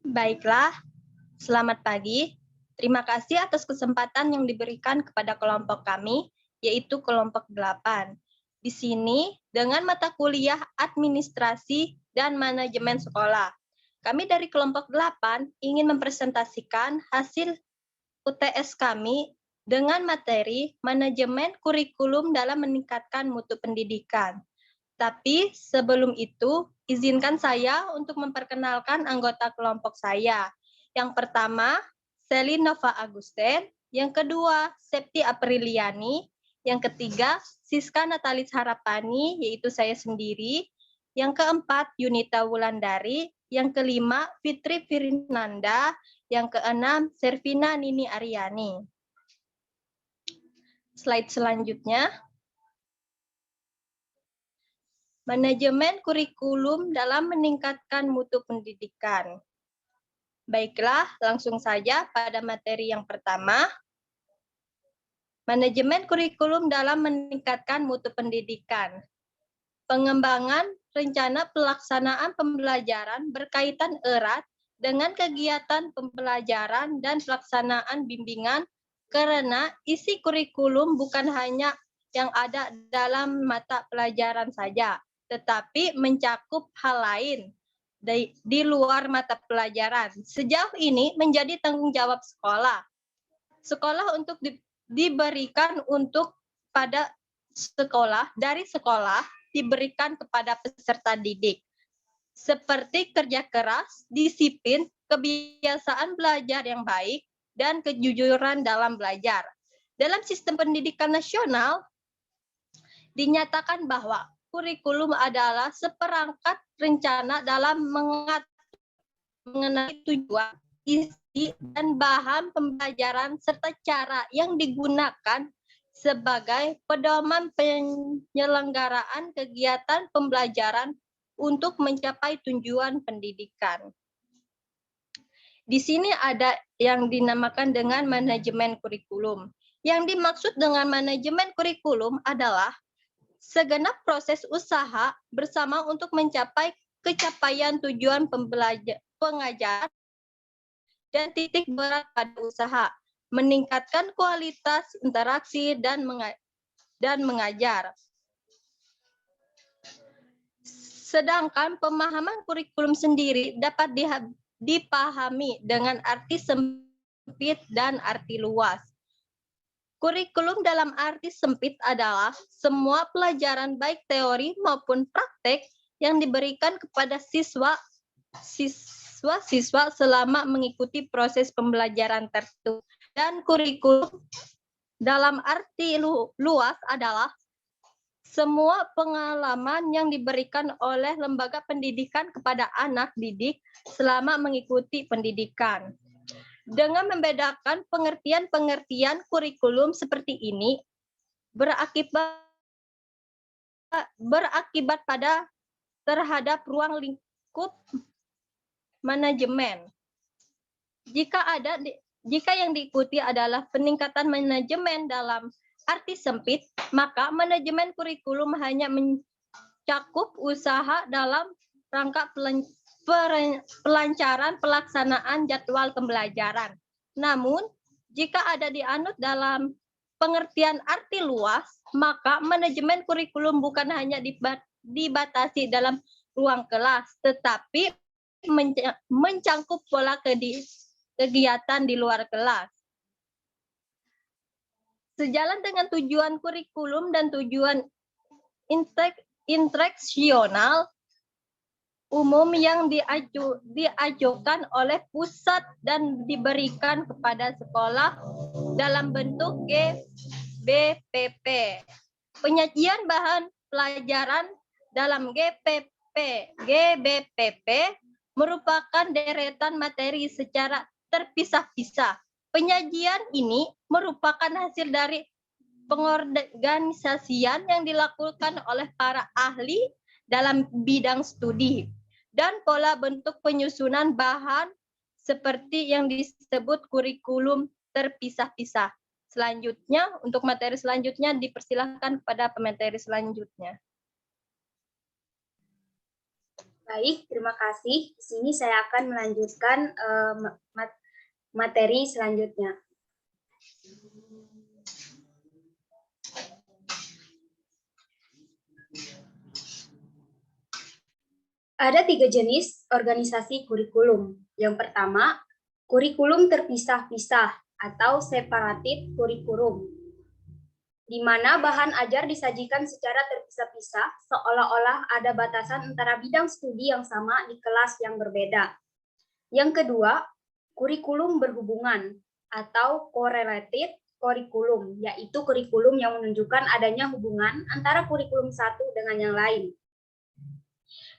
Baiklah, selamat pagi. Terima kasih atas kesempatan yang diberikan kepada kelompok kami, yaitu kelompok 8. Di sini, dengan mata kuliah Administrasi dan Manajemen Sekolah. Kami dari kelompok 8 ingin mempresentasikan hasil UTS kami dengan materi Manajemen Kurikulum dalam Meningkatkan Mutu Pendidikan. Tapi sebelum itu, izinkan saya untuk memperkenalkan anggota kelompok saya. Yang pertama, Selin Nova Agusten. Yang kedua, Septi Apriliani. Yang ketiga, Siska Natalis Harapani, yaitu saya sendiri. Yang keempat, Yunita Wulandari. Yang kelima, Fitri Firnanda. Yang keenam, Servina Nini Aryani. Slide selanjutnya. Manajemen kurikulum dalam meningkatkan mutu pendidikan. Baiklah, langsung saja pada materi yang pertama. Manajemen kurikulum dalam meningkatkan mutu pendidikan. Pengembangan rencana pelaksanaan pembelajaran berkaitan erat dengan kegiatan pembelajaran dan pelaksanaan bimbingan karena isi kurikulum bukan hanya yang ada dalam mata pelajaran saja, tetapi mencakup hal lain di luar mata pelajaran. Sejauh ini menjadi tanggung jawab sekolah. Sekolah untuk diberikan untuk pada sekolah, dari sekolah diberikan kepada peserta didik. Seperti kerja keras, disiplin, kebiasaan belajar yang baik, dan kejujuran dalam belajar. Dalam sistem pendidikan nasional, dinyatakan bahwa kurikulum adalah seperangkat rencana dalam mengenai tujuan, isi, dan bahan pembelajaran serta cara yang digunakan sebagai pedoman penyelenggaraan kegiatan pembelajaran untuk mencapai tujuan pendidikan. Di sini ada yang dinamakan dengan manajemen kurikulum. Yang dimaksud dengan manajemen kurikulum adalah segenap proses usaha bersama untuk mencapai kecapaian tujuan pengajaran dan titik berat pada usaha, meningkatkan kualitas interaksi dan mengajar. Sedangkan pemahaman kurikulum sendiri dapat dipahami dengan arti sempit dan arti luas. Kurikulum dalam arti sempit adalah semua pelajaran baik teori maupun praktek yang diberikan kepada siswa selama mengikuti proses pembelajaran tertentu. Dan kurikulum dalam arti luas adalah semua pengalaman yang diberikan oleh lembaga pendidikan kepada anak didik selama mengikuti pendidikan. Dengan membedakan pengertian-pengertian kurikulum seperti ini berakibat pada terhadap ruang lingkup manajemen. Jika yang diikuti adalah peningkatan manajemen dalam arti sempit, maka manajemen kurikulum hanya mencakup usaha dalam rangka pelancaran pelaksanaan jadwal pembelajaran. Namun, jika ada dianut dalam pengertian arti luas, maka manajemen kurikulum bukan hanya dibatasi dalam ruang kelas, tetapi mencangkup pola kegiatan di luar kelas. Sejalan dengan tujuan kurikulum dan tujuan instruksional umum yang diajukan oleh pusat dan diberikan kepada sekolah dalam bentuk GBPP. Penyajian bahan pelajaran dalam GBPP merupakan deretan materi secara terpisah-pisah. Penyajian ini merupakan hasil dari pengorganisasian yang dilakukan oleh para ahli dalam bidang studi dan pola bentuk penyusunan bahan seperti yang disebut kurikulum terpisah-pisah. Selanjutnya, untuk materi selanjutnya dipersilakan kepada pemateri selanjutnya. Baik, terima kasih. Di sini saya akan melanjutkan materi selanjutnya. Ada 3 jenis organisasi kurikulum. Yang pertama, kurikulum terpisah-pisah atau separated kurikulum, di mana bahan ajar disajikan secara terpisah-pisah, seolah-olah ada batasan antara bidang studi yang sama di kelas yang berbeda. Yang kedua, kurikulum berhubungan atau correlated kurikulum, yaitu kurikulum yang menunjukkan adanya hubungan antara kurikulum satu dengan yang lain.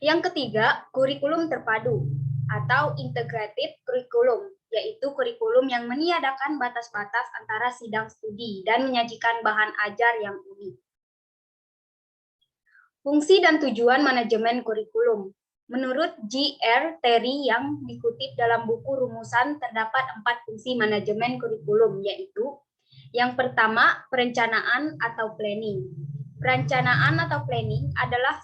Yang ketiga, kurikulum terpadu atau integrated kurikulum, yaitu kurikulum yang meniadakan batas-batas antara sidang studi dan menyajikan bahan ajar yang unik. Fungsi dan tujuan manajemen kurikulum. Menurut G.R. Terry yang dikutip dalam buku Rumusan, terdapat 4 fungsi manajemen kurikulum, yaitu yang pertama, perencanaan atau planning. Perencanaan atau planning adalah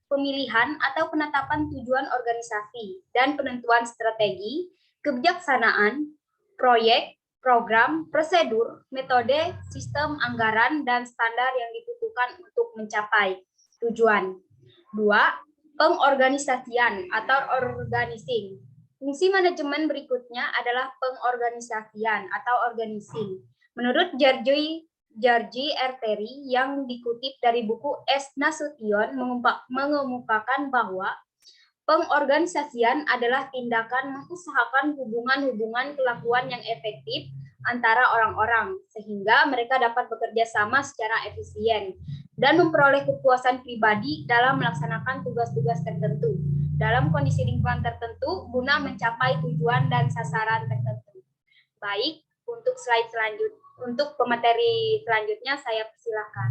pemilihan atau penetapan tujuan organisasi dan penentuan strategi, kebijaksanaan, proyek, program, prosedur, metode, sistem anggaran, dan standar yang dibutuhkan untuk mencapai tujuan. 2. Pengorganisasian atau organizing. Fungsi manajemen berikutnya adalah pengorganisasian atau organizing. Menurut George R. Terry yang dikutip dari buku S. Nasution mengemukakan bahwa pengorganisasian adalah tindakan mengusahakan hubungan-hubungan kelakuan yang efektif antara orang-orang, sehingga mereka dapat bekerja sama secara efisien dan memperoleh kepuasan pribadi dalam melaksanakan tugas-tugas tertentu dalam kondisi lingkungan tertentu guna mencapai tujuan dan sasaran tertentu. Baik, untuk slide selanjutnya, untuk pemateri selanjutnya saya persilahkan.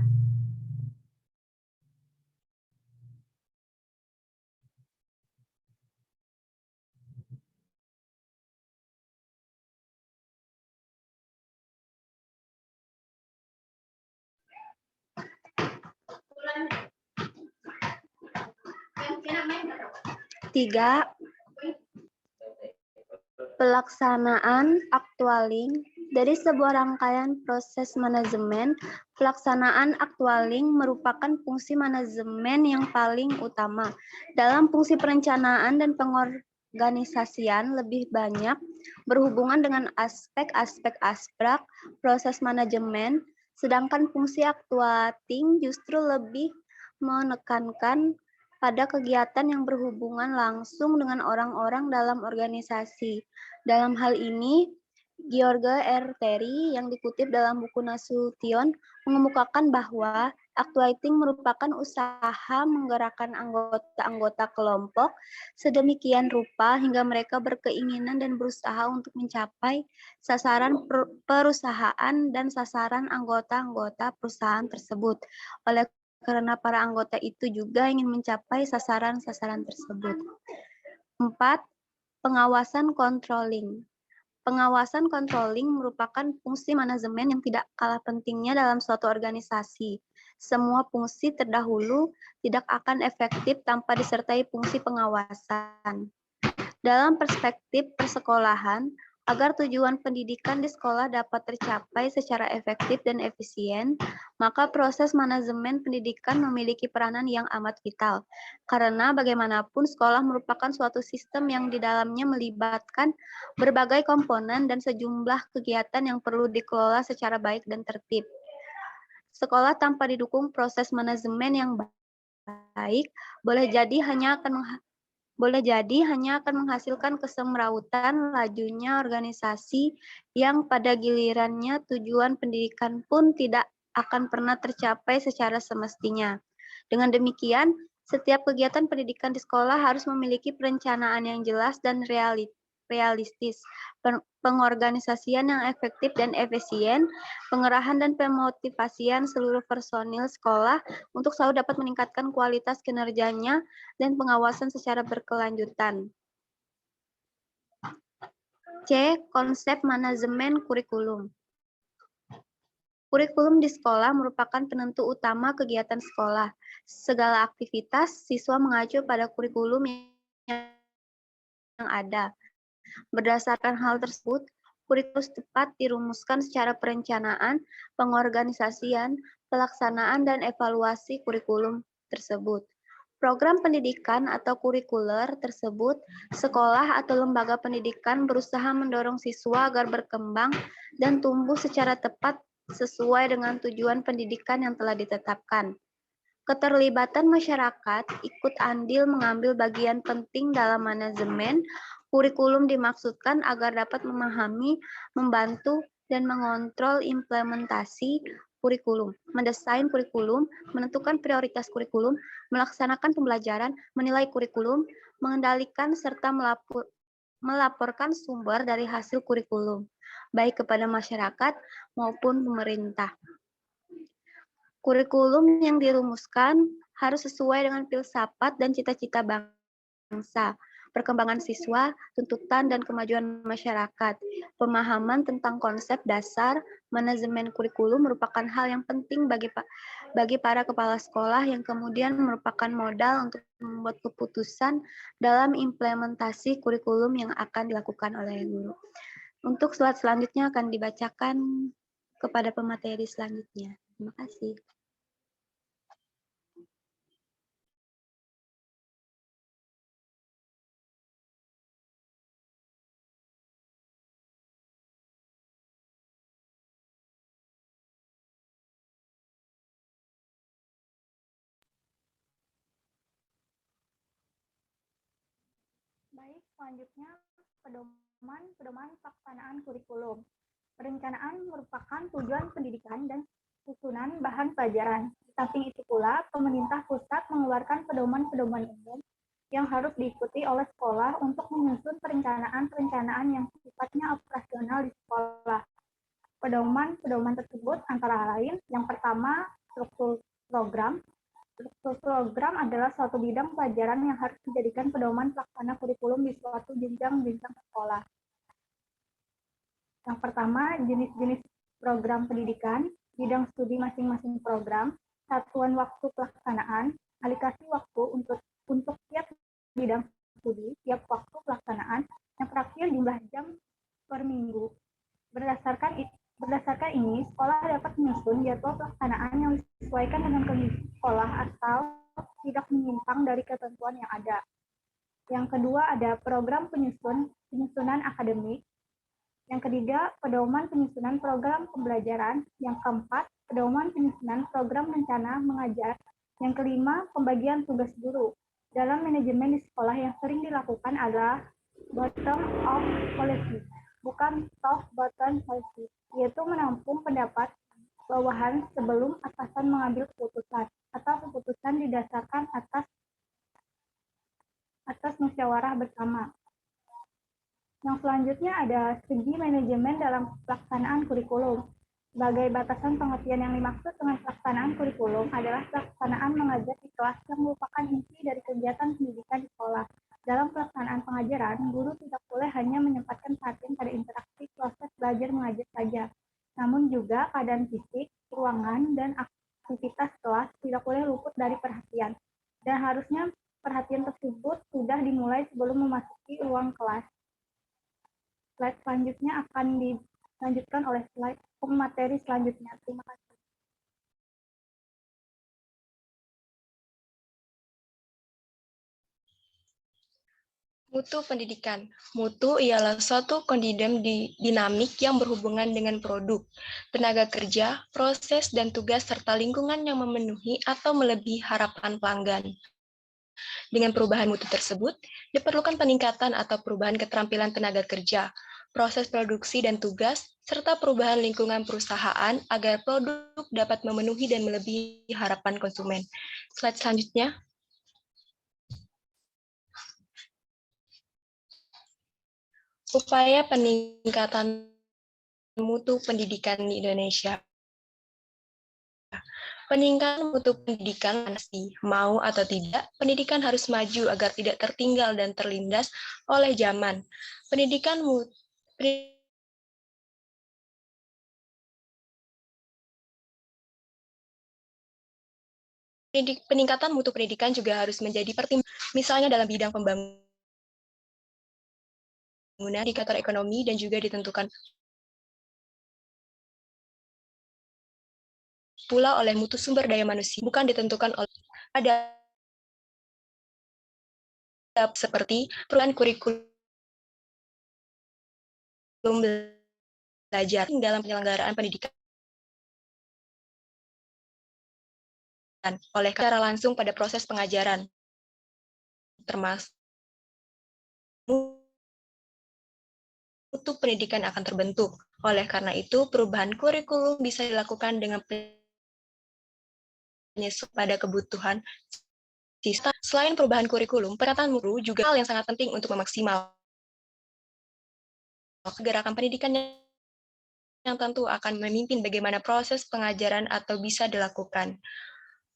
Tiga, pelaksanaan actualing. Dari sebuah rangkaian proses manajemen, pelaksanaan actualing merupakan fungsi manajemen yang paling utama. Dalam fungsi perencanaan dan pengorganisasian lebih banyak berhubungan dengan aspek-aspek abstrak proses manajemen, sedangkan fungsi actuating justru lebih menekankan pada kegiatan yang berhubungan langsung dengan orang-orang dalam organisasi. Dalam hal ini, George R. Terry yang dikutip dalam buku Nasution mengemukakan bahwa actuating merupakan usaha menggerakkan anggota-anggota kelompok sedemikian rupa hingga mereka berkeinginan dan berusaha untuk mencapai sasaran perusahaan dan sasaran anggota-anggota perusahaan tersebut. Oleh karena para anggota itu juga ingin mencapai sasaran-sasaran tersebut. 4. Pengawasan controlling. Pengawasan controlling merupakan fungsi manajemen yang tidak kalah pentingnya dalam suatu organisasi. Semua fungsi terdahulu tidak akan efektif tanpa disertai fungsi pengawasan. Dalam perspektif persekolahan, agar tujuan pendidikan di sekolah dapat tercapai secara efektif dan efisien, maka proses manajemen pendidikan memiliki peranan yang amat vital. Karena bagaimanapun sekolah merupakan suatu sistem yang di dalamnya melibatkan berbagai komponen dan sejumlah kegiatan yang perlu dikelola secara baik dan tertib. Sekolah tanpa didukung proses manajemen yang baik boleh jadi hanya akan menghasilkan kesemrautan lajunya organisasi yang pada gilirannya tujuan pendidikan pun tidak akan pernah tercapai secara semestinya. Dengan demikian, setiap kegiatan pendidikan di sekolah harus memiliki perencanaan yang jelas dan realistis, pengorganisasian yang efektif dan efisien, pengerahan dan pemotivasian seluruh personil sekolah untuk selalu dapat meningkatkan kualitas kinerjanya, dan pengawasan secara berkelanjutan. C. Konsep manajemen kurikulum. Kurikulum di sekolah merupakan penentu utama kegiatan sekolah. Segala aktivitas siswa mengacu pada kurikulum yang ada. Berdasarkan hal tersebut, kurikulum tepat dirumuskan secara perencanaan, pengorganisasian, pelaksanaan, dan evaluasi kurikulum tersebut. Program pendidikan atau kurikuler tersebut, sekolah atau lembaga pendidikan berusaha mendorong siswa agar berkembang dan tumbuh secara tepat sesuai dengan tujuan pendidikan yang telah ditetapkan. Keterlibatan masyarakat ikut andil mengambil bagian penting dalam manajemen kurikulum dimaksudkan agar dapat memahami, membantu, dan mengontrol implementasi kurikulum, mendesain kurikulum, menentukan prioritas kurikulum, melaksanakan pembelajaran, menilai kurikulum, mengendalikan serta melaporkan sumber dari hasil kurikulum, baik kepada masyarakat maupun pemerintah. Kurikulum yang dirumuskan harus sesuai dengan filsafat dan cita-cita bangsa, perkembangan siswa, tuntutan dan kemajuan masyarakat. Pemahaman tentang konsep dasar manajemen kurikulum merupakan hal yang penting bagi para kepala sekolah yang kemudian merupakan modal untuk membuat keputusan dalam implementasi kurikulum yang akan dilakukan oleh guru. Untuk slide selanjutnya akan dibacakan kepada pemateri selanjutnya. Terima kasih. Baik, selanjutnya pedoman pelaksanaan kurikulum. Perencanaan merupakan tujuan pendidikan dan susunan bahan pelajaran. Di samping itu pula, pemerintah pusat mengeluarkan pedoman-pedoman umum yang harus diikuti oleh sekolah untuk menyusun perencanaan-perencanaan yang sifatnya operasional di sekolah. Pedoman-pedoman tersebut antara lain, yang pertama, struktur program. Struktur program adalah suatu bidang pelajaran yang harus dijadikan pedoman pelaksana kurikulum di suatu jenjang-jenjang sekolah. Yang pertama, jenis-jenis program pendidikan, bidang studi masing-masing program, satuan waktu pelaksanaan, alokasi waktu untuk tiap bidang studi, tiap waktu pelaksanaan, yang terakhir jumlah jam per minggu. Berdasarkan ini, sekolah dapat menyusun jadwal pelaksanaan yang disesuaikan dengan kondisi sekolah atau tidak menyimpang dari ketentuan yang ada. Yang kedua ada program penyusunan akademik. Yang ketiga, pedoman penyusunan program pembelajaran. Yang keempat, pedoman penyusunan program rencana mengajar. Yang kelima, pembagian tugas guru. Dalam manajemen di sekolah yang sering dilakukan adalah bottom-up policy, bukan top-bottom policy, yaitu menampung pendapat bawahan sebelum atasan mengambil keputusan, atau keputusan didasarkan atas musyawarah bersama. Yang selanjutnya ada segi manajemen dalam pelaksanaan kurikulum. Sebagai batasan pengertian yang dimaksud dengan pelaksanaan kurikulum adalah pelaksanaan mengajar di kelas yang merupakan inti dari kegiatan pendidikan di sekolah. Dalam pelaksanaan pengajaran, guru tidak boleh hanya menyempatkan perhatian pada interaksi proses belajar mengajar saja, namun juga keadaan fisik, ruangan, dan aktivitas kelas tidak boleh luput dari perhatian. Dan harusnya perhatian tersebut sudah dimulai sebelum memasuki ruang kelas. Slide selanjutnya akan dilanjutkan oleh slide pemateri selanjutnya. Terima kasih. Mutu pendidikan. Mutu ialah suatu kondidem dinamik yang berhubungan dengan produk, tenaga kerja, proses, dan tugas serta lingkungan yang memenuhi atau melebihi harapan pelanggan. Dengan perubahan mutu tersebut, diperlukan peningkatan atau perubahan keterampilan tenaga kerja, proses produksi dan tugas, serta perubahan lingkungan perusahaan agar produk dapat memenuhi dan melebihi harapan konsumen. Slide selanjutnya. Upaya peningkatan mutu pendidikan di Indonesia. Peningkatan mutu pendidikan pasti, mau atau tidak, pendidikan harus maju agar tidak tertinggal dan terlindas oleh zaman. Peningkatan mutu pendidikan juga harus menjadi pertimbangan, misalnya dalam bidang pembangunan indikator ekonomi, dan juga ditentukan pula oleh mutu sumber daya manusia, bukan ditentukan oleh ada seperti perubahan kurikulum belajar dalam penyelenggaraan pendidikan oleh secara langsung pada proses pengajaran, termasuk mutu pendidikan akan terbentuk. Oleh karena itu, perubahan kurikulum bisa dilakukan dengan penyesuaian pada kebutuhan siswa. Selain perubahan kurikulum, penataan mutu juga hal yang sangat penting untuk memaksimalkan gerakan pendidikan yang tentu akan memimpin bagaimana proses pengajaran atau bisa dilakukan.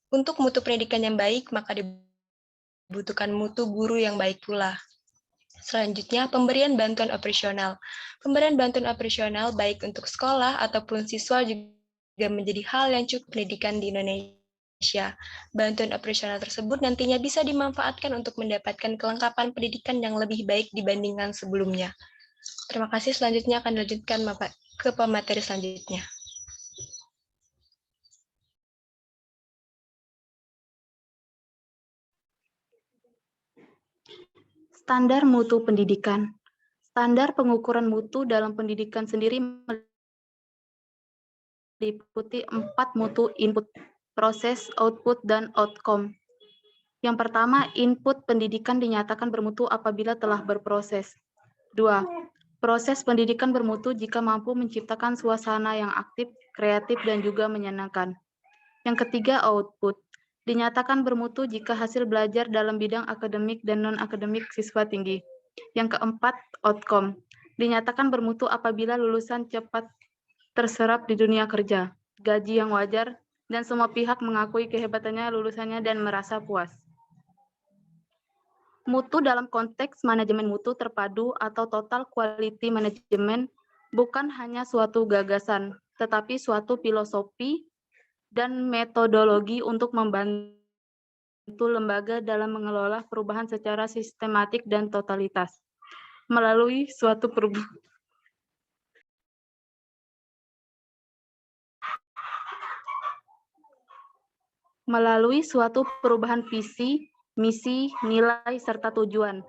Untuk mutu pendidikan yang baik, maka dibutuhkan mutu guru yang baik pula. Selanjutnya, pemberian bantuan operasional. Pemberian bantuan operasional baik untuk sekolah ataupun siswa juga menjadi hal yang cukup pendidikan di Indonesia. Bantuan operasional tersebut nantinya bisa dimanfaatkan untuk mendapatkan kelengkapan pendidikan yang lebih baik dibandingkan sebelumnya. Terima kasih. Selanjutnya akan dilanjutkan ke pemateri selanjutnya. Standar mutu pendidikan. Standar pengukuran mutu dalam pendidikan sendiri meliputi 4 mutu input, proses, output, dan outcome. Yang pertama, input pendidikan dinyatakan bermutu apabila telah berproses. 2. Proses pendidikan bermutu jika mampu menciptakan suasana yang aktif, kreatif, dan juga menyenangkan. Yang ketiga, output. Dinyatakan bermutu jika hasil belajar dalam bidang akademik dan non-akademik siswa tinggi. Yang keempat, outcome. Dinyatakan bermutu apabila lulusan cepat terserap di dunia kerja, gaji yang wajar, dan semua pihak mengakui kehebatannya lulusannya dan merasa puas. Mutu dalam konteks manajemen mutu terpadu atau total quality management bukan hanya suatu gagasan, tetapi suatu filosofi dan metodologi untuk membantu lembaga dalam mengelola perubahan secara sistematik dan totalitas. Melalui suatu perubahan visi, misi, nilai, serta tujuan.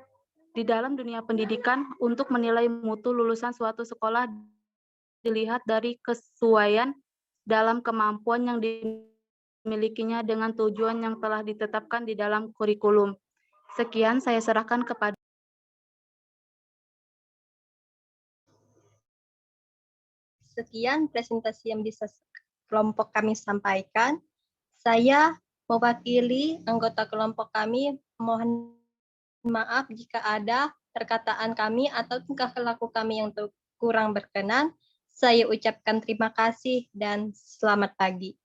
Di dalam dunia pendidikan, untuk menilai mutu lulusan suatu sekolah dilihat dari kesesuaian dalam kemampuan yang dimilikinya dengan tujuan yang telah ditetapkan di dalam kurikulum. Sekian saya serahkan kepada Sekian presentasi yang bisa kelompok kami sampaikan. Saya mewakili anggota kelompok kami, mohon maaf jika ada perkataan kami atau tingkah laku kami yang kurang berkenan. Saya ucapkan terima kasih dan selamat pagi.